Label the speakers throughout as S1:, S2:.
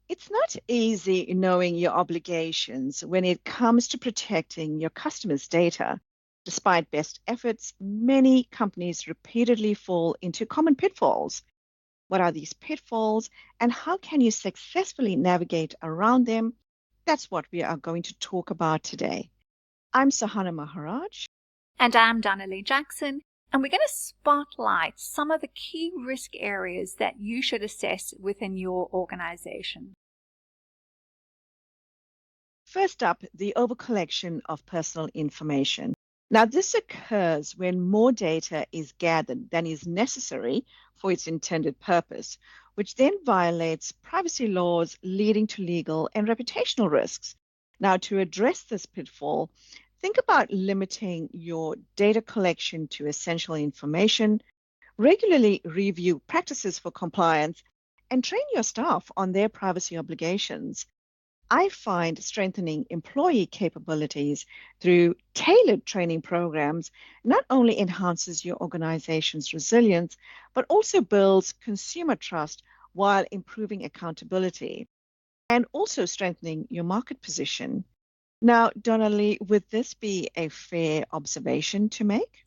S1: It's not easy knowing your obligations when it comes to protecting your customers' data. Despite best efforts, many companies repeatedly fall into common pitfalls. What are these pitfalls and how can you successfully navigate around them? That's what we are going to talk about today. I'm Sohana Maharaj.
S2: And I'm Donna-Leigh Jackson, and we're going to spotlight some of the key risk areas that you should assess within your organization.
S1: First up, the overcollection of personal information. Now, this occurs when more data is gathered than is necessary for its intended purpose, which then violates privacy laws, leading to legal and reputational risks. Now, to address this pitfall, think about limiting your data collection to essential information, regularly review practices for compliance, and train your staff on their privacy obligations. I find strengthening employee capabilities through tailored training programs not only enhances your organization's resilience, but also builds consumer trust while improving accountability and also strengthening your market position. Now, Donna-Leigh, would this be a fair observation to make?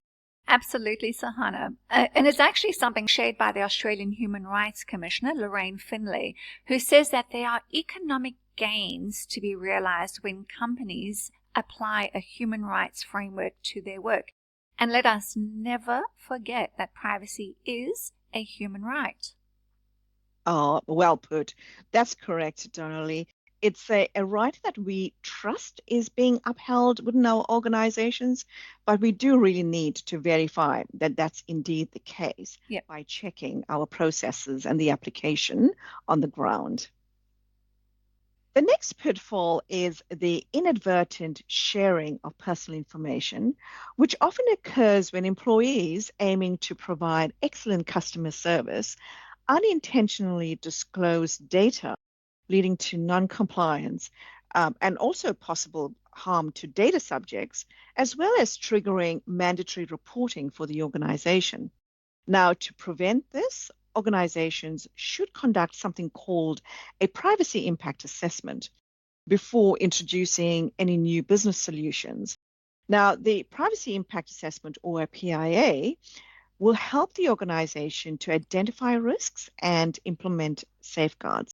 S2: Absolutely, Sohana. And it's actually something shared by the Australian Human Rights Commissioner, Lorraine Finlay, who says that there are economic gains to be realized when companies apply a human rights framework to their work. And let us never forget that privacy is a human right.
S1: Oh, well put. That's correct, Donnelly. It's a right that we trust is being upheld within our organizations, but we do really need to verify that that's indeed the case
S2: Yep.
S1: by checking our processes and the application on the ground. The next pitfall is the inadvertent sharing of personal information, which often occurs when employees aiming to provide excellent customer service unintentionally disclose data, leading to non-compliance and also possible harm to data subjects, as well as triggering mandatory reporting for the organization. Now, to prevent this, organizations should conduct something called a privacy impact assessment before introducing any new business solutions. Now, the privacy impact assessment, or a PIA, will help the organization to identify risks and implement safeguards.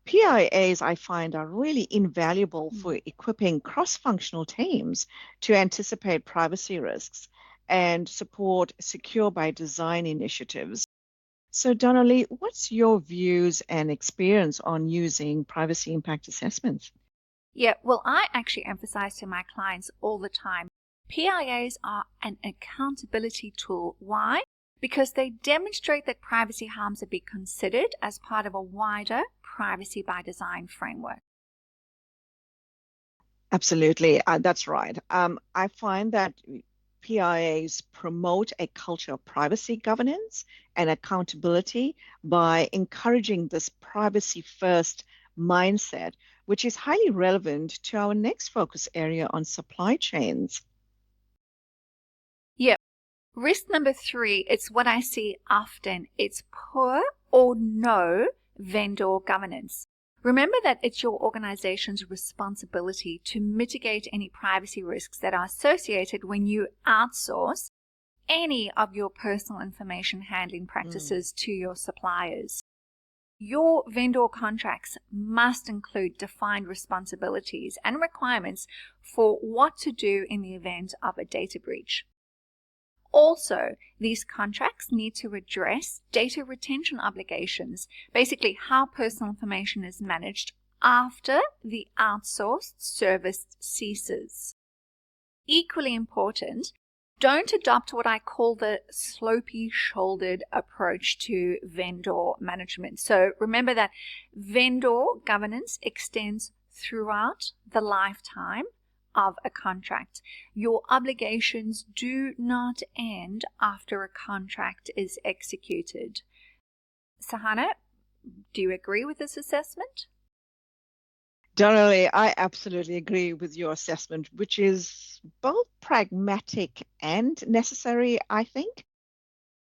S1: PIAs, I find, are really invaluable for equipping cross-functional teams to anticipate privacy risks and support secure by design initiatives. So, Donnelly, what's your views and experience on using privacy impact assessments?
S2: Yeah, well, I actually emphasize to my clients all the time, PIAs are an accountability tool. Why? Because they demonstrate that privacy harms are being considered as part of a wider privacy by design framework.
S1: Absolutely, that's right. I find that PIAs promote a culture of privacy governance and accountability by encouraging this privacy first mindset, which is highly relevant to our next focus area on supply chains.
S2: Yep. Risk number 3, it's what I see often. It's poor or no vendor governance. Remember that it's your organization's responsibility to mitigate any privacy risks that are associated when you outsource any of your personal information handling practices to your suppliers. Your vendor contracts must include defined responsibilities and requirements for what to do in the event of a data breach. Also, these contracts need to address data retention obligations, basically how personal information is managed after the outsourced service ceases. Equally important, don't adopt what I call the slopey-shouldered approach to vendor management. So remember that vendor governance extends throughout the lifetime of a contract. Your obligations do not end after a contract is executed. Sohana, do you agree with this assessment?
S1: Donnelly, I absolutely agree with your assessment, which is both pragmatic and necessary, I think.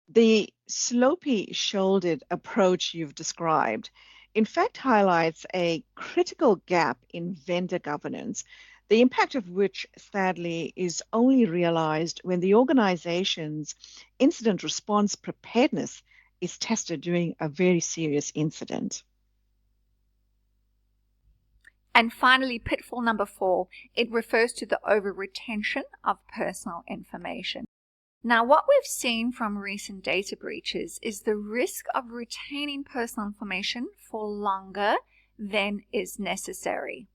S1: The slopey shouldered approach you've described in fact highlights a critical gap in vendor governance, the impact of which, sadly, is only realized when the organization's incident response preparedness is tested during a very serious incident.
S2: And finally, pitfall number 4, it refers to the over-retention of personal information. Now, what we've seen from recent data breaches is the risk of retaining personal information for longer than is necessary.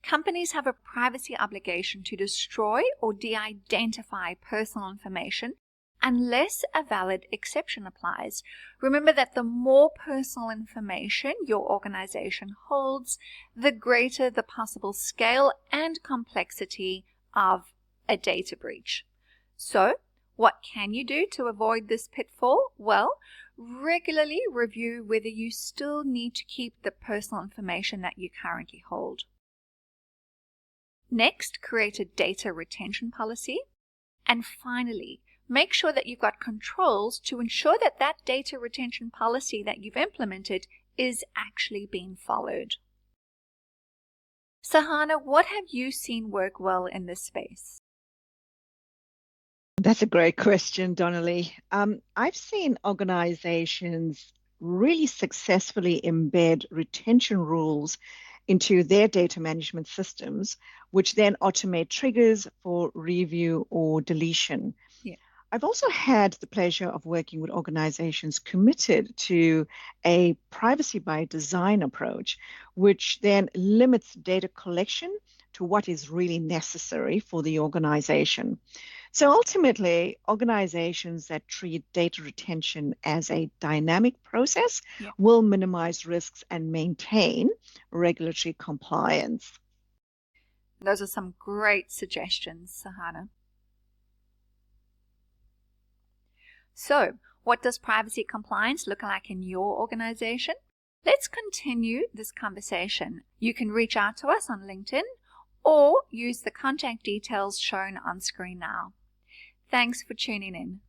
S2: Companies have a privacy obligation to destroy or de-identify personal information unless a valid exception applies. Remember that the more personal information your organization holds, the greater the possible scale and complexity of a data breach. So, what can you do to avoid this pitfall? Well, regularly review whether you still need to keep the personal information that you currently hold. Next, create a data retention policy. And finally, make sure that you've got controls to ensure that that data retention policy that you've implemented is actually being followed. Sohana, what have you seen work well in this space?
S1: That's a great question, Donna-Leigh. I've seen organizations really successfully embed retention rules into their data management systems, which then automate triggers for review or deletion.
S2: Yeah.
S1: I've also had the pleasure of working with organizations committed to a privacy by design approach, which then limits data collection to what is really necessary for the organization. So ultimately, organizations that treat data retention as a dynamic process will minimize risks and maintain regulatory compliance.
S2: Those are some great suggestions, Sohana. So, what does privacy compliance look like in your organization? Let's continue this conversation. You can reach out to us on LinkedIn or use the contact details shown on screen now. Thanks for tuning in.